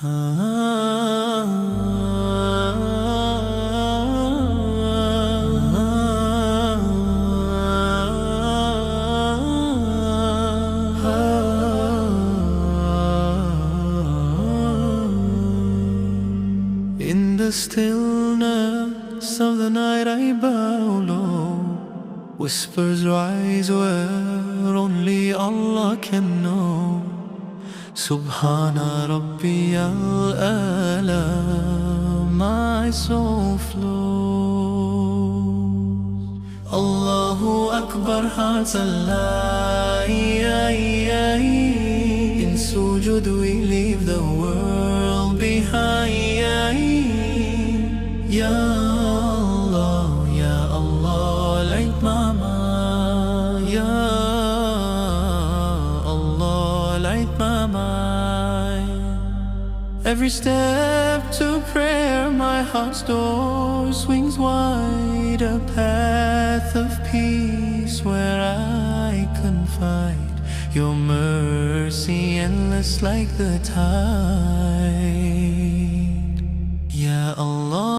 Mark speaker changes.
Speaker 1: In the stillness of the night I bow low. Whispers rise where only Allah can know. Subhana Rabbiyal A'la, my soul flows. Allahu Akbar, hearts alive. In sujud we leave the world behind. Ya Allah, Ya Allah, light my mind. Ya Allah, light my mind. Every step to prayer, my heart's door swings wide. A path of peace where I confide. Your mercy endless like the tide. Ya Allah.